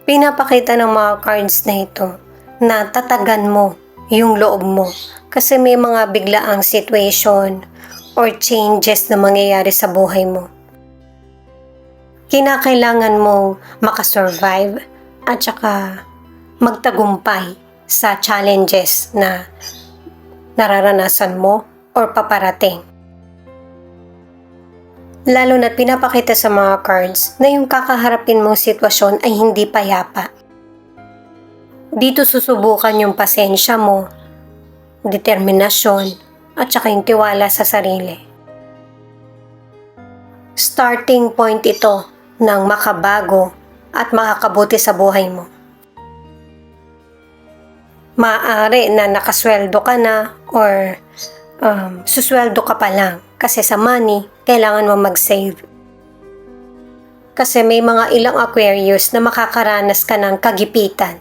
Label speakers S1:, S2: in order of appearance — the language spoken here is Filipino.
S1: Pinapakita ng mga cards na ito na tatagan mo yung loob mo kasi may mga biglaang situation or changes na mangyayari sa buhay mo. Kinakailangan mong makasurvive at saka magtagumpay sa challenges na nararanasan mo or paparating. Lalo na't pinapakita sa mga cards na yung kakaharapin mong sitwasyon ay hindi payapa. Dito susubukan yung pasensya mo, determinasyon, at saka yung tiwala sa sarili. Starting point ito ng makabago at makakabuti sa buhay mo. Maaari na nakasweldo ka na or susweldo ka pa lang kasi sa money, kailangan mo mag-save. Kasi may mga ilang Aquarius na makakaranas ka ng kagipitan